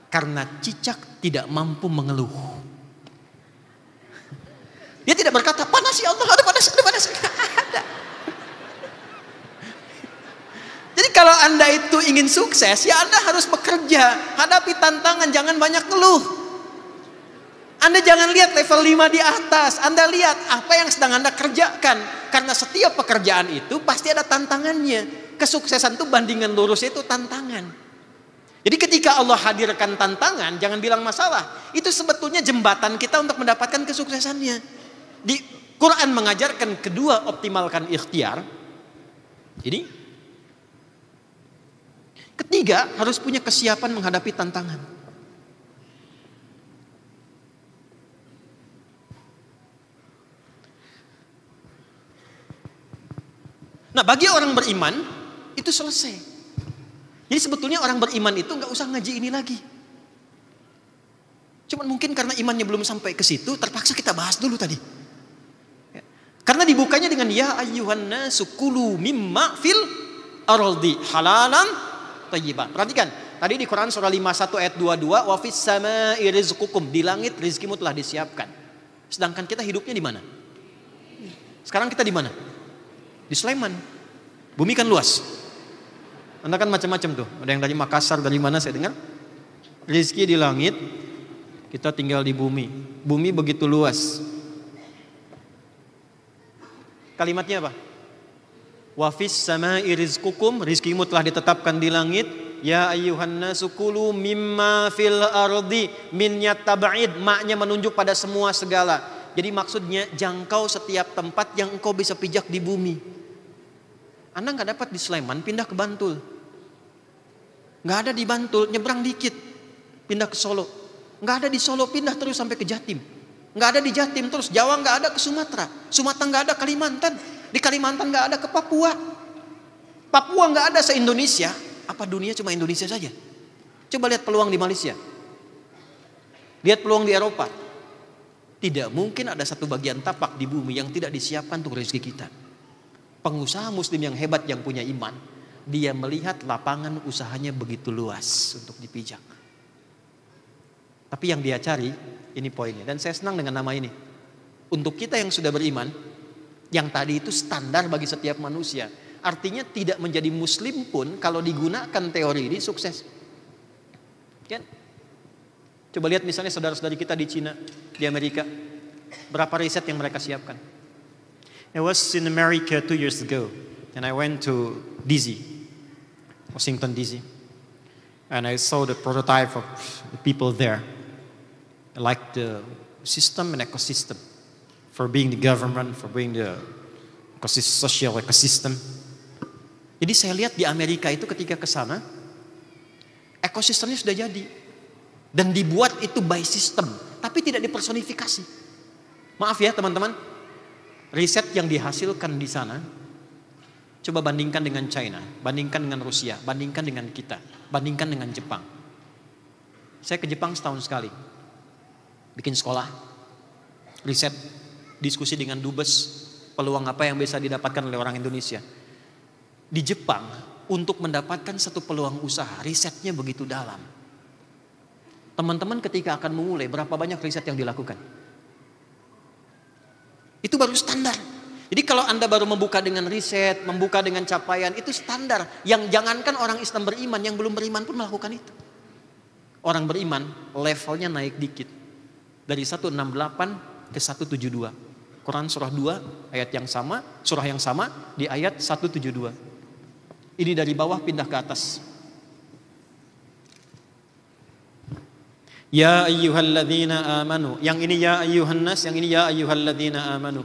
Karena cicak tidak mampu mengeluh. Dia tidak berkata, panas ya Allah, ada panas. Ada. Jadi kalau Anda itu ingin sukses, ya Anda harus bekerja. Hadapi tantangan, jangan banyak keluh. Anda jangan lihat level 5 di atas. Anda lihat apa yang sedang Anda kerjakan. Karena setiap pekerjaan itu pasti ada tantangannya. Kesuksesan itu bandingan lurusnya itu tantangan. Jadi ketika Allah hadirkan tantangan, jangan bilang masalah. Itu sebetulnya jembatan kita untuk mendapatkan kesuksesannya. Di Quran mengajarkan kedua, optimalkan ikhtiar. Jadi ketiga, harus punya kesiapan menghadapi tantangan. Nah, bagi orang beriman itu selesai. Jadi sebetulnya orang beriman itu nggak usah ngaji ini lagi. Cuman mungkin karena imannya belum sampai ke situ, terpaksa kita bahas dulu tadi. Karena dibukanya dengan ya ayyuhan nasu kulu mimma fil ardi halalan thayyiban. Perhatikan, tadi di Quran surah 51 ayat 22, wa fis samai rizqukum, di langit rizkimu telah disiapkan. Sedangkan kita hidupnya di mana? Sekarang kita di mana? Di Sleman. Bumi kan luas. Anda kan macam-macam tuh. Ada yang dari Makassar, dari mana saya dengar. Rizki di langit, kita tinggal di bumi. Bumi begitu luas. Kalimatnya apa? Wa fis samai rizqukum, rizkimu telah ditetapkan di langit. Ya ayyuhan nasu kulu mimma fil ardi min yataba'id. Maknya menunjuk pada semua segala. Jadi maksudnya jangkau setiap tempat yang engkau bisa pijak di bumi. Anda nggak dapat di Sleman, pindah ke Bantul. Nggak ada di Bantul, nyebrang dikit, pindah ke Solo. Nggak ada di Solo, pindah terus sampai ke Jatim. Nggak ada di Jatim terus, Jawa nggak ada ke Sumatera. Sumatera nggak ada Kalimantan. Di Kalimantan nggak ada ke Papua. Papua nggak ada se-Indonesia. Apa dunia cuma Indonesia saja? Coba lihat peluang di Malaysia. Lihat peluang di Eropa. Tidak mungkin ada satu bagian tapak di bumi yang tidak disiapkan untuk rezeki kita. Pengusaha muslim yang hebat yang punya iman, dia melihat lapangan usahanya begitu luas untuk dipijak. Tapi yang dia cari, ini poinnya. Dan saya senang dengan nama ini. Untuk kita yang sudah beriman, yang tadi itu standar bagi setiap manusia. Artinya tidak menjadi muslim pun kalau digunakan teori ini sukses. Kan? Coba lihat misalnya saudara-saudari kita di Cina, di Amerika. Berapa riset yang mereka siapkan. I was in America 2 years ago. And I went to DC, Washington DC. And I saw the prototype of the people there. I like the system and ecosystem. For being the government, for being the social ecosystem. Jadi saya lihat di Amerika itu ketika ke sana, ekosistemnya sudah jadi. Dan dibuat itu by system, tapi tidak dipersonifikasi. Maaf ya teman-teman, riset yang dihasilkan di sana, coba bandingkan dengan China, bandingkan dengan Rusia, bandingkan dengan kita, bandingkan dengan Jepang. Saya ke Jepang setahun sekali, bikin sekolah, riset, diskusi dengan dubes, peluang apa yang bisa didapatkan oleh orang Indonesia. Di Jepang, untuk mendapatkan satu peluang usaha, risetnya begitu dalam. Teman-teman ketika akan memulai, berapa banyak riset yang dilakukan? Itu baru standar. Jadi kalau Anda baru membuka dengan riset, membuka dengan capaian, itu standar. Yang jangankan orang Islam beriman, yang belum beriman pun melakukan itu. Orang beriman, levelnya naik dikit. Dari 168 ke 172. Quran surah 2, ayat yang sama, surah yang sama, di ayat 172. Ini dari bawah pindah ke atas. Ya ayyuhalladzina amanu. Yang ini ya ayyuhannas, yang ini ya ayyuhalladzina amanu.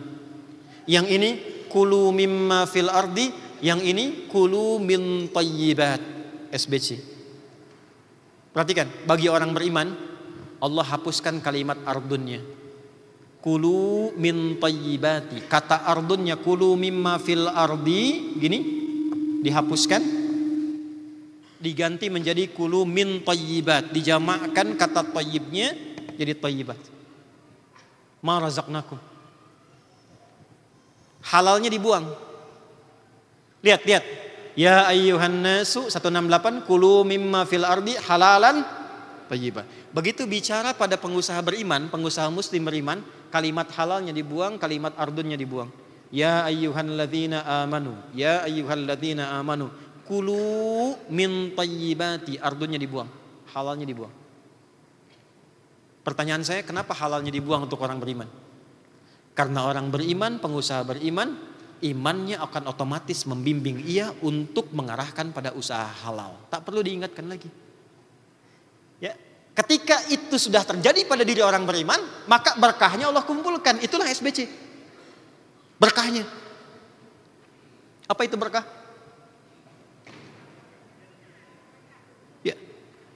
Yang ini kulu mimma fil ardi, yang ini kulu min thayyibat. SBC. Perhatikan, bagi orang beriman Allah hapuskan kalimat ardunnya. Kulu min thayyibati. Kata ardunnya kulu mimma fil ardi, gini dihapuskan. Diganti menjadi kulu min thayyibat, dijamakkan kata thayyibnya jadi thayyibat. Ma razaqnakum. Halalnya dibuang. Lihat. Ya ayyuhan nasu 168 kulu mimma fil ardi halalan thayyibat. Begitu bicara pada pengusaha beriman, pengusaha muslim beriman, kalimat halalnya dibuang, kalimat ardunnya dibuang. Ya ayyuhalladzina amanu, ya ayyuhalladzina amanu. Kulu min thayyibati, ardunnya dibuang, halalnya dibuang. Pertanyaan saya, kenapa halalnya dibuang untuk orang beriman? Karena orang beriman, pengusaha beriman, imannya akan otomatis membimbing ia untuk mengarahkan pada usaha halal. Tak perlu diingatkan lagi. Ya, ketika itu sudah terjadi pada diri orang beriman, maka berkahnya Allah kumpulkan. Itulah SBC. Berkahnya. Apa itu berkah?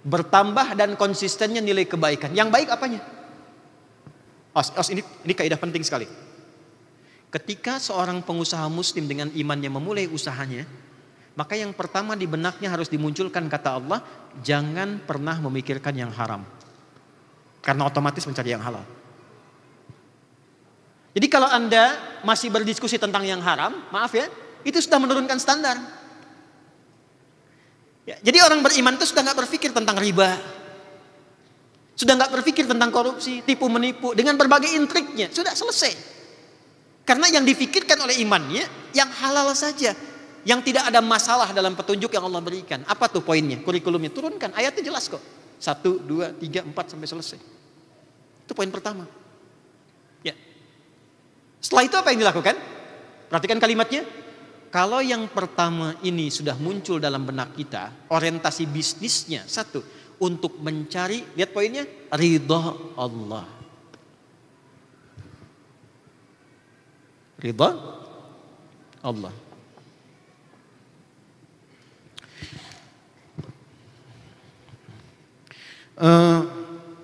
Bertambah dan konsistennya nilai kebaikan. Yang baik apanya? Ini kaidah penting sekali. Ketika seorang pengusaha muslim dengan imannya memulai usahanya, maka yang pertama di benaknya harus dimunculkan kata Allah, jangan pernah memikirkan yang haram. Karena otomatis mencari yang halal. Jadi kalau Anda masih berdiskusi tentang yang haram, maaf ya, itu sudah menurunkan standar. Ya, jadi orang beriman itu sudah nggak berpikir tentang riba, sudah nggak berpikir tentang korupsi, tipu menipu dengan berbagai intriknya, sudah selesai. Karena yang difikirkan oleh imannya yang halal saja, yang tidak ada masalah dalam petunjuk yang Allah berikan. Apa tuh poinnya? Kurikulumnya turunkan, ayatnya jelas kok. 1, 2, 3, 4 sampai selesai. Itu poin pertama. Ya. Setelah itu apa yang dilakukan? Perhatikan kalimatnya. Kalau yang pertama ini sudah muncul dalam benak kita, orientasi bisnisnya satu, untuk mencari, lihat poinnya, ridha Allah. Ridha Allah.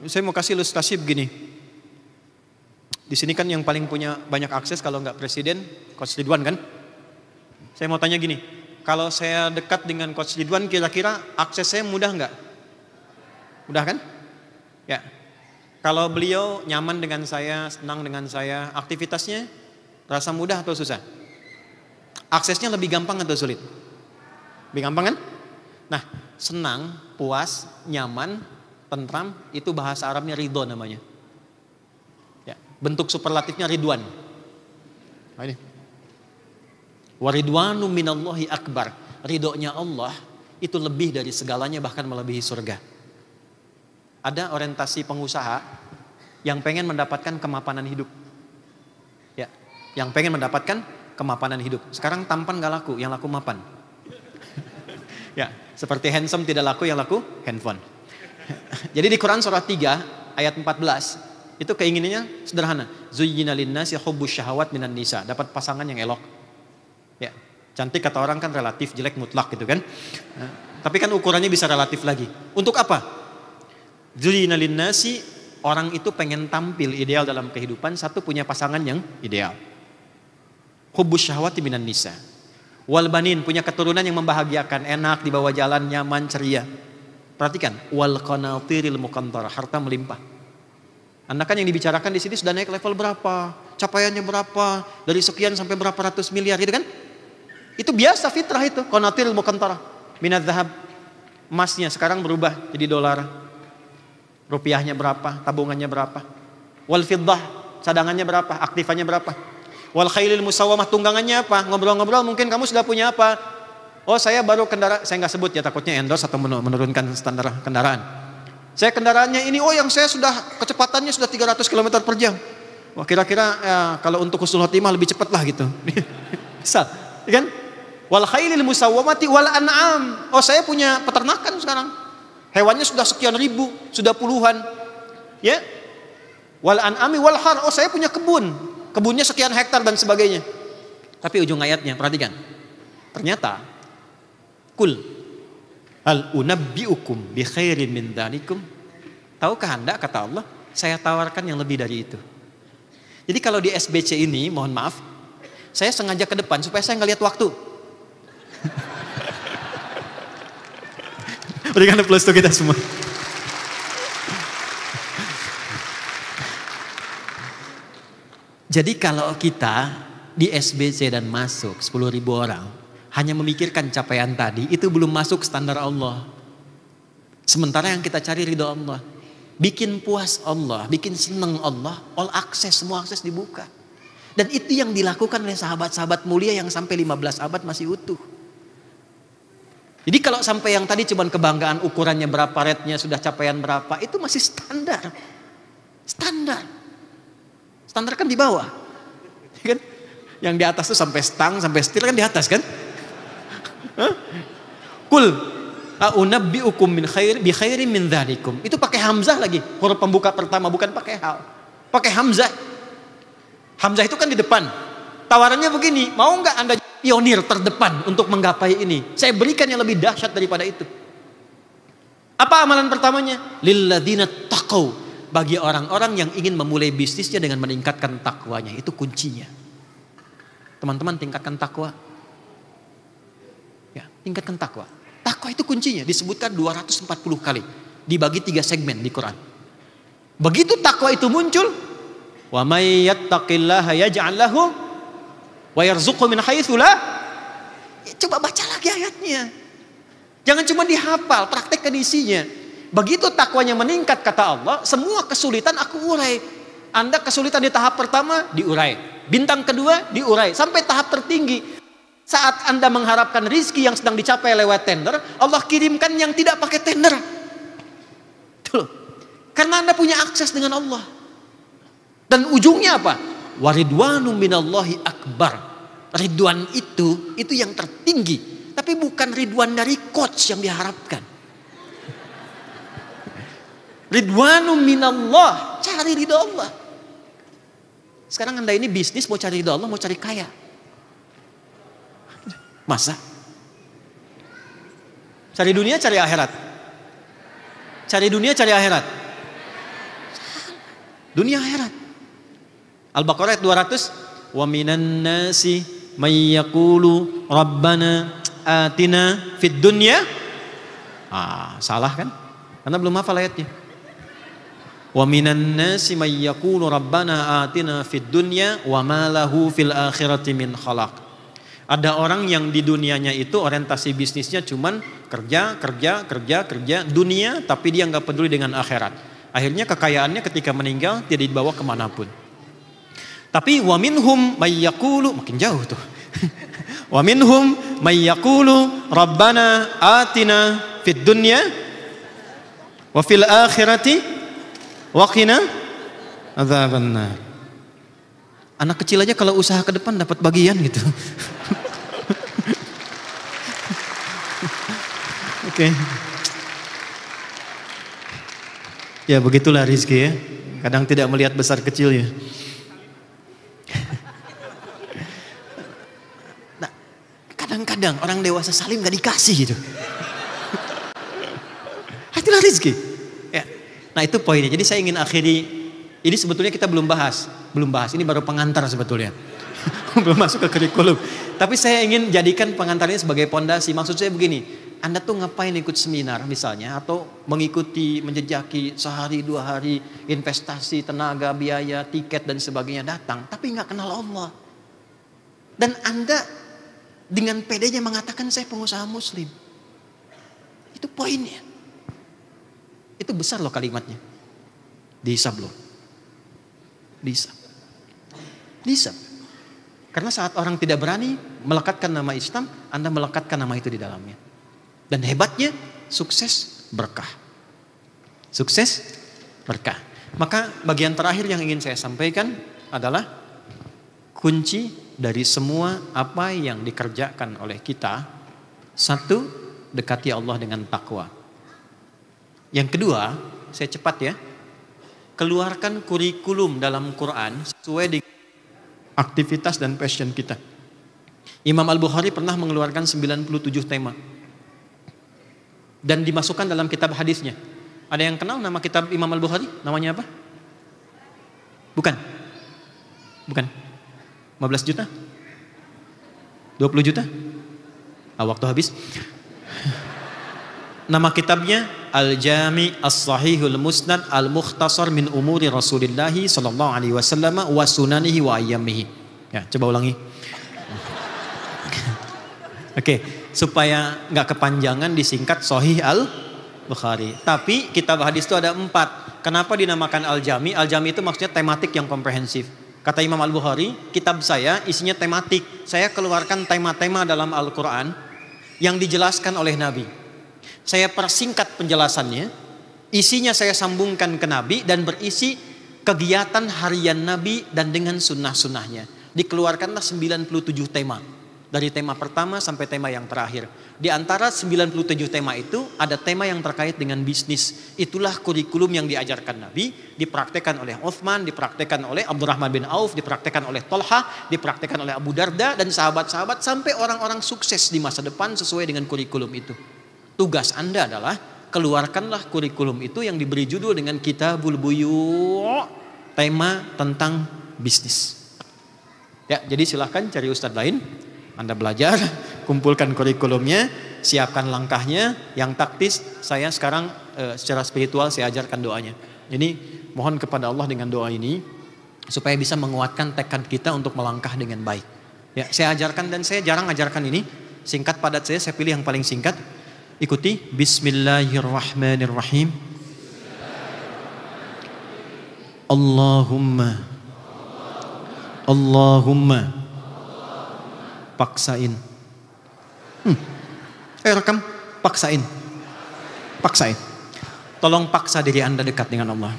Saya mau kasih ilustrasi begini. Di sini kan yang paling punya banyak akses kalau nggak presiden, Coach Ridwan kan? Saya mau tanya gini, kalau saya dekat dengan Coach Ridwan, kira-kira akses saya mudah nggak? Mudah kan? Ya. Kalau beliau nyaman dengan saya, senang dengan saya, aktivitasnya rasa mudah atau susah? Aksesnya lebih gampang atau sulit? Lebih gampang kan? Nah, senang, puas, nyaman, tentram, itu bahasa Arabnya ridho namanya. Ya, bentuk superlatifnya ridwan. Nah, ini. Wa ridwanu minallahi akbar. Ridhonya Allah itu lebih dari segalanya, bahkan melebihi surga. Ada orientasi pengusaha yang pengen mendapatkan kemapanan hidup. Ya, yang pengen mendapatkan kemapanan hidup. Sekarang tampan gak laku, yang laku mapan. Ya, seperti handsome tidak laku, yang laku handphone. Jadi di Quran surah 3 ayat 14 itu keinginannya sederhana. Zuyyina linnasi hubbus syahawat minan nisa. Dapat pasangan yang elok. Ya, cantik kata orang kan relatif, jelek mutlak gitu kan. Nah, tapi kan ukurannya bisa relatif lagi. Untuk apa? Zuyyina linnasi, orang itu pengen tampil ideal dalam kehidupan, satu punya pasangan yang ideal. Hubbus syahawati minan nisa. Wal banin, punya keturunan yang membahagiakan, enak dibawa jalan, nyaman, ceria. Perhatikan, wal qanatiril muqantarah, harta melimpah. Anda kan yang dibicarakan di sini sudah naik level berapa, capaiannya berapa, dari sekian sampai berapa ratus miliar gitu kan? Itu biasa fitrah itu, qanatiril muqantarah. Minadz dzahab, emasnya sekarang berubah jadi dolar. Rupiahnya berapa, tabungannya berapa. Wal fiddah, cadangannya berapa, aktifannya berapa. Wal khailil musawwamah, tunggangannya apa? Ngobrol-ngobrol mungkin kamu sudah punya apa? Oh, saya baru kendaraan, saya nggak sebut ya takutnya endorse atau menurunkan standar kendaraan. Saya kendaraannya ini, oh yang saya sudah kecepatannya sudah 300 km per jam. Wah, kira-kira ya, kalau untuk husnul khotimah lebih cepat lah gitu. Bisa, kan? Wal khailil musawwamati wal an'am. Oh, saya punya peternakan sekarang. Hewannya sudah sekian ribu, sudah puluhan. Ya. Wal an'ami wal har. Oh, saya punya kebun. Kebunnya sekian hektar dan sebagainya. Tapi ujung ayatnya, perhatikan. Ternyata, kul al unabbiukum bi khairin min dzalikum. Tahukah Anda, kata Allah, saya tawarkan yang lebih dari itu. Jadi kalau di SBC ini, mohon maaf, saya sengaja ke depan supaya saya nggak lihat waktu. Berikan plus untuk kita semua. Jadi kalau kita di SBC dan masuk 10.000 orang, hanya memikirkan capaian tadi, itu belum masuk standar Allah. Sementara yang kita cari ridho Allah. Bikin puas Allah, bikin seneng Allah, all access, semua akses dibuka. Dan itu yang dilakukan oleh sahabat-sahabat mulia yang sampai 15 abad masih utuh. Jadi kalau sampai yang tadi cuman kebanggaan ukurannya berapa, rate-nya sudah capaian berapa, itu masih standar. Standar. Standar kan di bawah, kan? Yang di atas tuh sampai stang, sampai steel kan di atas kan? Kul a'unabbiukum min khair bi khairin min dzalikum. Itu pakai hamzah lagi, huruf pembuka pertama, bukan pakai hal. Pakai hamzah. Hamzah itu kan di depan. Tawarannya begini, mau nggak Anda pionir terdepan untuk menggapai ini? Saya berikan yang lebih dahsyat daripada itu. Apa amalan pertamanya? Lilladzina taqau. Bagi orang-orang yang ingin memulai bisnisnya dengan meningkatkan takwanya. Itu kuncinya. Teman-teman, tingkatkan takwa. Ya, tingkatkan takwa. Takwa itu kuncinya. Disebutkan 240 kali. Dibagi 3 segmen di Quran. Begitu takwa itu muncul. Wa may yattaqillaha yaj'al lahu wa yarzuqhu min haitsu la. Coba baca lagi ayatnya. Jangan cuma dihafal, praktekkan isinya. Begitu takwanya meningkat, kata Allah, semua kesulitan aku urai. Anda kesulitan di tahap pertama, diurai. Bintang kedua, diurai. Sampai tahap tertinggi. Saat Anda mengharapkan rizki yang sedang dicapai lewat tender, Allah kirimkan yang tidak pakai tender. Tuh. Karena Anda punya akses dengan Allah. Dan ujungnya apa? Waridwanu minallahi akbar. Ridwan itu yang tertinggi. Tapi bukan ridwan dari coach yang diharapkan. Ridwanu minallah, cari ridho Allah. Sekarang Anda ini bisnis mau cari ridho Allah, mau cari kaya. Masa? Cari dunia, cari akhirat. Cari dunia, cari akhirat. Dunia akhirat. Al-Baqarah ayat 200. Wa minan nasi may yaqulu rabbana atina fid dunya. Salah kan? Karena belum hafal ayatnya. Wa minan nasi may yaqulu rabbana atina fid dunya wa ma lahu fil akhirati min khalaq. Ada orang yang di dunianya itu orientasi bisnisnya cuman kerja, dunia, tapi dia nggak peduli dengan akhirat. Akhirnya kekayaannya ketika meninggal tidak dibawa kemanapun. Tapi wa minhum may yaqulu, makin jauh tuh. Wa minhum may yaqulu rabbana atina fid dunya wa fil akhirati wa qina adzabannar. Anak kecil aja kalau usaha ke depan dapat bagian gitu. Oke. Ya begitulah rizki ya. Kadang tidak melihat besar kecilnya. Nah, kadang-kadang orang dewasa salim gak dikasih gitu. Itulah rizki. Ya. Nah itu poinnya. Jadi saya ingin akhiri. Ini sebetulnya kita belum bahas. Ini baru pengantar sebetulnya. Belum masuk ke kurikulum. Tapi saya ingin jadikan pengantarnya sebagai pondasi. Maksud saya begini. Anda tuh ngapain ikut seminar misalnya, atau mengikuti, menjejaki sehari 2 hari, investasi, tenaga, biaya, tiket dan sebagainya datang, tapi nggak kenal Allah. Dan Anda dengan pedenya mengatakan saya pengusaha muslim. Itu poinnya. Itu besar loh kalimatnya. Dihisab loh. Dihisab. Karena saat orang tidak berani melekatkan nama Islam, Anda melekatkan nama itu di dalamnya. Dan hebatnya sukses berkah. Sukses berkah. Maka bagian terakhir yang ingin saya sampaikan adalah kunci dari semua apa yang dikerjakan oleh kita. 1, dekati Allah dengan takwa. Yang kedua, saya cepat ya. Keluarkan kurikulum dalam Quran sesuai dengan aktivitas dan passion kita. Imam Al-Bukhari pernah mengeluarkan 97 tema. Dan dimasukkan dalam kitab hadisnya. Ada yang kenal nama kitab Imam Al-Bukhari? Namanya apa? Bukan. 15 juta? 20 juta? Waktu habis. Nama kitabnya Al-Jami' As-Sahihul Musnad Al-Mukhtasar min Umuri Rasulillahi sallallahu alaihi wasallam wa sunanihi wa ayyamihi. Ya, coba ulangi. Oke. Supaya nggak kepanjangan disingkat Sahih Al-Bukhari. Tapi kitab hadis itu ada 4. Kenapa dinamakan Al-Jami? Al-Jami itu maksudnya tematik yang komprehensif. Kata Imam Al-Bukhari, kitab saya isinya tematik. Saya keluarkan tema-tema dalam Al-Quran yang dijelaskan oleh Nabi. Saya persingkat penjelasannya, isinya saya sambungkan ke Nabi dan berisi kegiatan harian Nabi dan dengan sunnah-sunnahnya. Dikeluarkanlah 97 tema. Dari tema pertama sampai tema yang terakhir. Di antara 97 tema itu ada tema yang terkait dengan bisnis. Itulah kurikulum yang diajarkan Nabi, dipraktekkan oleh Uthman, dipraktekkan oleh Abdurrahman bin Auf, dipraktekkan oleh Tolha, dipraktekkan oleh Abu Darda dan sahabat-sahabat sampai orang-orang sukses di masa depan sesuai dengan kurikulum itu. Tugas Anda adalah keluarkanlah kurikulum itu yang diberi judul dengan Kitabul Buyu', tema tentang bisnis. Ya, jadi silahkan cari ustadz lain. Anda belajar, kumpulkan kurikulumnya, siapkan langkahnya. Yang taktis, saya sekarang secara spiritual saya ajarkan doanya. Jadi mohon kepada Allah dengan doa ini supaya bisa menguatkan tekad kita untuk melangkah dengan baik. Ya, saya ajarkan dan saya jarang ajarkan ini. Singkat padat saya pilih yang paling singkat. Ikuti. Bismillahirrahmanirrahim. Allahumma paksain. Rekam. Paksain. Tolong paksa diri Anda dekat dengan Allah.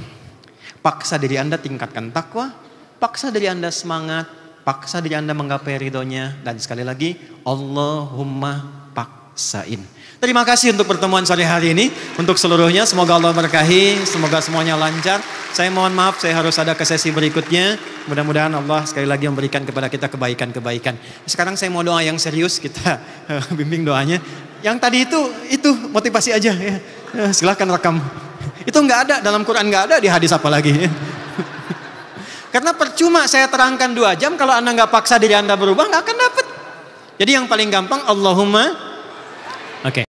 Paksa diri Anda tingkatkan takwa. Paksa diri Anda semangat. Paksa diri Anda menggapai ridhonya. Dan sekali lagi, Allahumma paksain. Terima kasih untuk pertemuan sore hari ini. Untuk seluruhnya, semoga Allah berkahi. Semoga semuanya lancar. Saya mohon maaf, saya harus ada ke sesi berikutnya. Mudah-mudahan Allah sekali lagi memberikan kepada kita kebaikan-kebaikan. Sekarang saya mau doa yang serius, kita bimbing doanya. Yang tadi itu motivasi aja ya. Silahkan rekam. Itu nggak ada dalam Quran, nggak ada di hadis apa lagi. Karena percuma saya terangkan 2 jam kalau Anda nggak paksa diri Anda berubah, nggak akan dapat. Jadi yang paling gampang Allahumma. Oke.